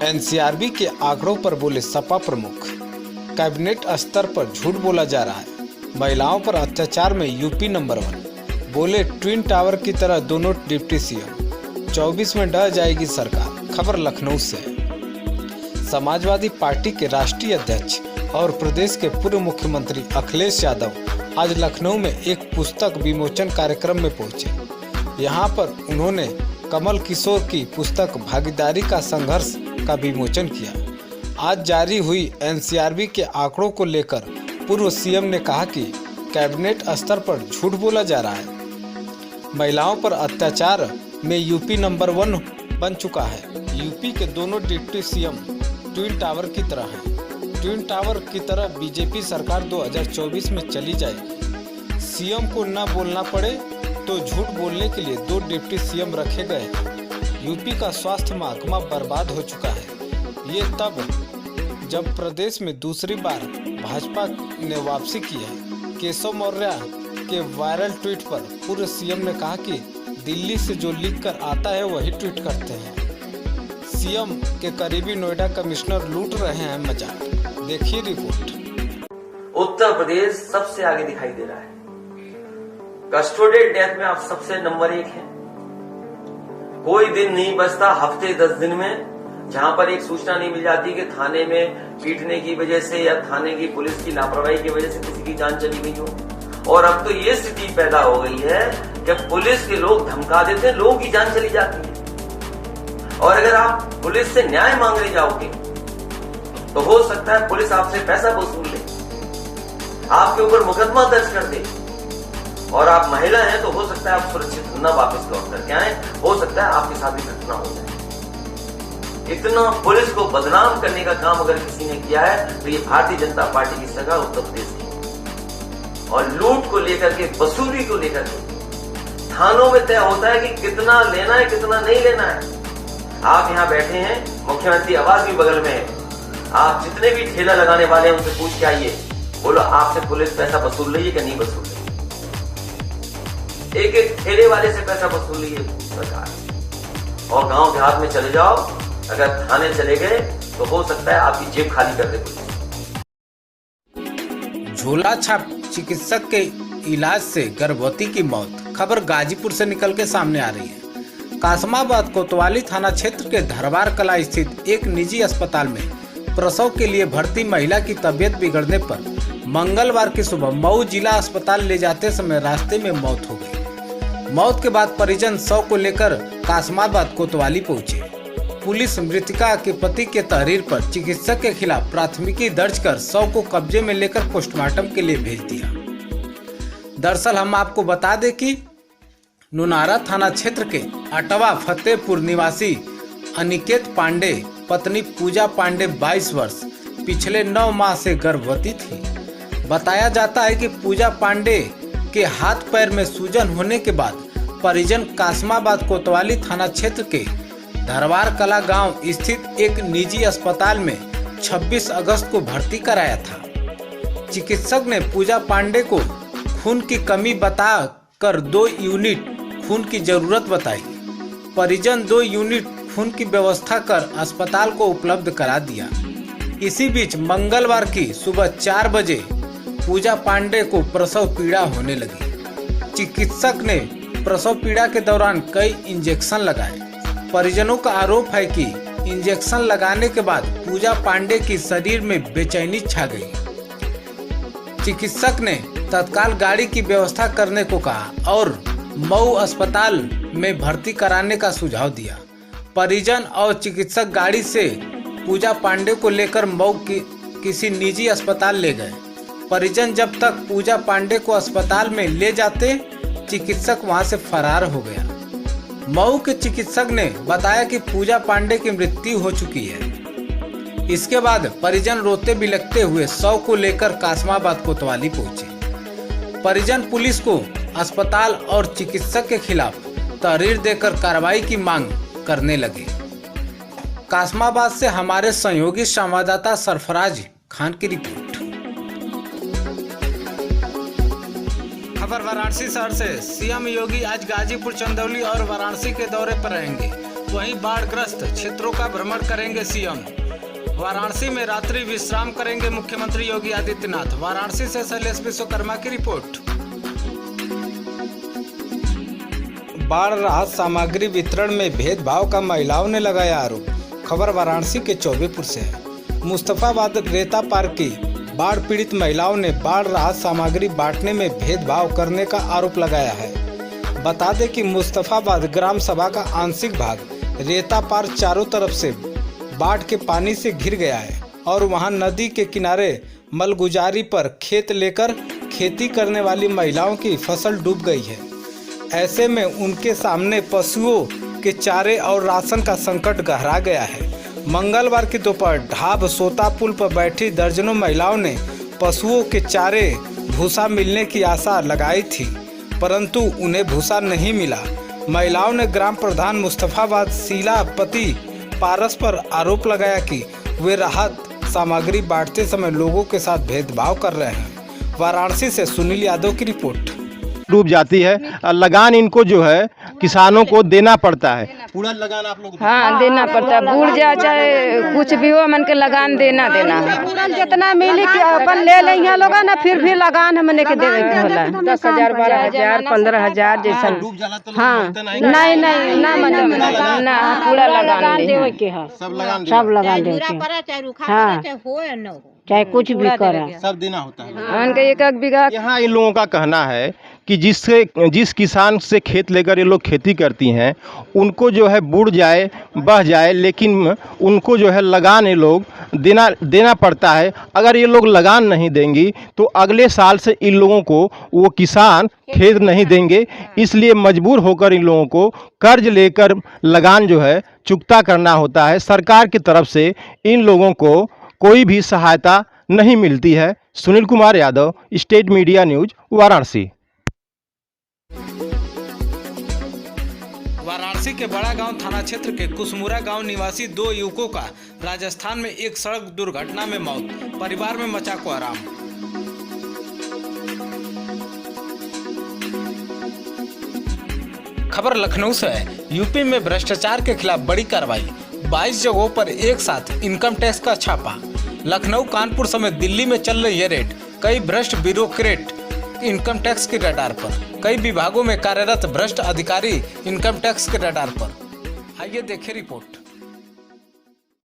NCRB के आंकड़ों पर बोले सपा प्रमुख। कैबिनेट स्तर पर झूठ बोला जा रहा है। महिलाओं पर अत्याचार में यूपी नंबर 1। बोले ट्विन टावर की तरह दोनों डिप्टी सीएम। 24 में ढह जाएगी सरकार। खबर लखनऊ से। समाजवादी पार्टी के राष्ट्रीय अध्यक्ष और प्रदेश के पूर्व मुख्यमंत्री अखिलेश यादव आज लखनऊ में एक पुस्तक विमोचन कार्यक्रम में पहुंचे। यहां पर उन्होंने कमल किशोर की पुस्तक भागीदारी का संघर्ष का विमोचन किया। आज जारी हुई एनसीआरबी के आंकड़ों को लेकर पूर्व सीएम ने कहा कि कैबिनेट स्तर पर झूठ बोला जा रहा है। महिलाओं पर अत्याचार में यूपी नंबर 1 बन चुका है। यूपी के दोनों डिप्टी सीएम ट्विन टावर की तरह हैं। ट्विन टावर की तरह बीजेपी सरकार 2024 में चली जाएगी। सीएम को न बोलना पड़े तो झूठ बोलने के लिए 2 डिप्टी सीएम रखे गए। यूपी का स्वास्थ्य महकमा बर्बाद हो चुका है। ये तब जब प्रदेश में दूसरी बार भाजपा ने वापसी की है। केशव मौर्य के वायरल ट्वीट पर पूर्व सीएम ने कहा कि दिल्ली से जो लिख कर आता है वही ट्वीट करते हैं। सीएम के करीबी नोएडा कमिश्नर लूट रहे हैं मजाक। देखिए रिपोर्ट। उत्तर प्रदेश सबसे आगे दिखाई दे रहा है। कस्टोडियल डेथ में आप सबसे नंबर 1 हैं। कोई दिन नहीं बचता हफ्ते 10 दिन में जहां पर एक सूचना नहीं मिल जाती कि थाने में पीटने की वजह से या थाने की पुलिस की लापरवाही की वजह से किसी की जान चली गई हो। और अब तो ये स्थिति पैदा हो गई है कि पुलिस के लोग धमका देते हैं, लोगों की जान चली जाती है। और अगर आप पुलिस से न्याय मांगने जाओगे तो हो सकता है पुलिस आपसे पैसा वसूल ले, आपके ऊपर मुकदमा दर्ज कर दे। और आप महिला हैं तो हो सकता है आप सुरक्षित न वापस लौट करके आए, हो सकता है आपके साथ भी घटना हो जाए। इतना पुलिस को बदनाम करने का काम अगर किसी ने किया है तो ये भारतीय जनता पार्टी की सरकार उत्तर प्रदेश की। और लूट को लेकर के, वसूली को लेकर के थानों में तय होता है कि कितना लेना है कितना नहीं लेना है। आप यहाँ बैठे हैं, मुख्यमंत्री आवास भी बगल में है। आप जितने भी ठेला लगाने वाले हैं उनसे पूछ के आइए, बोलो आपसे पुलिस पैसा वसूल रही है कि नहीं वसूल रही। एक एक ठेले वाले से पैसा वसूल रही है सरकार। और गांव देहात में चले जाओ, अगर थाने चले गए तो हो सकता है आपकी जेब खाली कर दे पुलिस। झोला छाप चिकित्सक के इलाज से गर्भवती की मौत। खबर गाजीपुर से निकल के सामने आ रही है। कासमाबाद कोतवाली थाना क्षेत्र के धरवार कला स्थित एक निजी अस्पताल में प्रसव के लिए भर्ती महिला की तबीयत बिगड़ने पर मंगलवार की सुबह मऊ जिला अस्पताल ले जाते समय रास्ते में मौत हो गई। मौत के बाद परिजन शव को लेकर कासमाबाद कोतवाली पहुंचे। पुलिस मृतका के पति के तहरीर पर चिकित्सक के खिलाफ प्राथमिकी दर्ज कर शव को कब्जे में लेकर पोस्टमार्टम के लिए भेज दिया। दरअसल हम आपको बता दें कि नुनारा थाना क्षेत्र के अटवा फतेहपुर निवासी अनिकेत पांडे पत्नी पूजा पांडे 22 वर्ष पिछले 9 माह से गर्भवती थी। बताया जाता है कि पूजा पांडे के हाथ पैर में सूजन होने के बाद परिजन कासमाबाद कोतवाली थाना क्षेत्र के धरवार कला गांव स्थित एक निजी अस्पताल में 26 अगस्त को भर्ती कराया था। चिकित्सक ने पूजा पांडे को खून की कमी बता कर 2 यूनिट खून की जरूरत बताई। परिजन 2 यूनिट खून की व्यवस्था कर अस्पताल को उपलब्ध करा दिया। इसी बीच मंगलवार की सुबह 4 बजे पूजा पांडे को प्रसव पीड़ा होने लगी। चिकित्सक ने प्रसव पीड़ा के दौरान कई इंजेक्शन लगाए। परिजनों का आरोप है कि इंजेक्शन लगाने के बाद पूजा पांडे की शरीर में बेचैनी छा गई। चिकित्सक ने तत्काल गाड़ी की व्यवस्था करने को कहा और मऊ अस्पताल में भर्ती कराने का सुझाव दिया। परिजन और चिकित्सक गाड़ी से पूजा पांडे को लेकर मऊ की किसी निजी अस्पताल ले गए। परिजन जब तक पूजा पांडे को अस्पताल में ले जाते, चिकित्सक वहां से फरार हो गया। मऊ के चिकित्सक ने बताया कि पूजा पांडे की मृत्यु हो चुकी है। इसके बाद परिजन रोते बिलखते हुए शव को लेकर कासमाबाद कोतवाली पहुंचे। परिजन पुलिस को अस्पताल और चिकित्सक के खिलाफ तहरीर देकर कार्रवाई की मांग करने लगे। कासमाबाद से हमारे सहयोगी संवाददाता सरफराज खान की रिपोर्ट। खबर वाराणसी शहर से। सीएम योगी आज गाजीपुर, चंदौली और वाराणसी के दौरे पर रहेंगे। वहीं बाढ़ग्रस्त क्षेत्रों का भ्रमण करेंगे सीएम। वाराणसी में रात्रि विश्राम करेंगे मुख्यमंत्री योगी आदित्यनाथ। वाराणसी से शैलेश विश्वकर्मा की रिपोर्ट। बाढ़ राहत सामग्री वितरण में भेदभाव का महिलाओं ने लगाया आरोप। खबर वाराणसी के चौबेपुर से है। मुस्तफाबाद रेता पार्क की बाढ़ पीड़ित महिलाओं ने बाढ़ राहत सामग्री बांटने में भेदभाव करने का आरोप लगाया है। बता दें कि मुस्तफाबाद ग्राम सभा का आंशिक भाग रेता पार्क चारों तरफ से बाढ़ के पानी से घिर गया है और वहां नदी के किनारे मलगुजारी पर खेत लेकर खेती करने वाली महिलाओं की फसल डूब गई है। ऐसे में उनके सामने पशुओं के चारे और राशन का संकट गहरा गया है। मंगलवार की दोपहर ढाब सोता पुल पर बैठी दर्जनों महिलाओं ने पशुओं के चारे भूसा मिलने की आशा लगाई थी, परंतु उन्हें भूसा नहीं मिला। महिलाओं ने ग्राम प्रधान मुस्तफाबाद शीलापति पारस पर आरोप लगाया कि वे राहत सामग्री बांटते समय लोगों के साथ भेदभाव कर रहे हैं। वाराणसी से सुनील यादव की रिपोर्ट। डूब जाती है, लगान इनको जो है किसानों को देना पड़ता है। पूरा लगान आप लोग हाँ देना पड़ता है, बूढ़ जा चाहे कुछ भी हो, मन के लगान देना है। जितना मिली अपन ले लेंगे लोग ना, फिर भी लगान हमने के देवे के होला। 10,000 12,000 15,000 जैसा। हाँ नहीं ना मन ना पूरा लगान देवे के है। सब लगान देवे के। हाँ चाहे कुछ भी करा सब देना होता है। उनके 1-1 बीघा। यहाँ इन लोगों का कहना है कि जिस किसान से खेत लेकर ये लोग खेती करती हैं उनको जो है बुड़ जाए बह जाए, लेकिन उनको जो है लगान ये लोग देना पड़ता है। अगर ये लोग लगान नहीं देंगी तो अगले साल से इन लोगों को वो किसान खेत नहीं देंगे, इसलिए मजबूर होकर इन लोगों को कर्ज लेकर लगान जो है चुकता करना होता है। सरकार की तरफ से इन लोगों को कोई भी सहायता नहीं मिलती है। Sunil Kumar Yadav, state media news, Varanasi. Varanasi के बड़ा गांव थाना क्षेत्र के कुसमुरा गांव निवासी 2 युवकों का राजस्थान में एक सड़क दुर्घटना में मौत। परिवार में मचा कोहराम। खबर लखनऊ से है। यूपी में भ्रष्टाचार के खिलाफ बड़ी कार्रवाई। 22 जगहों पर एक साथ इनकम टैक्स का छापा। लखनऊ, कानपुर समेत दिल्ली में चल रही है रेड। कई भ्रष्ट ब्यूरोक्रेट इनकम टैक्स के रडार पर। कई विभागों में कार्यरत भ्रष्ट अधिकारी इनकम टैक्स के रडार पर। आइए देखें रिपोर्ट।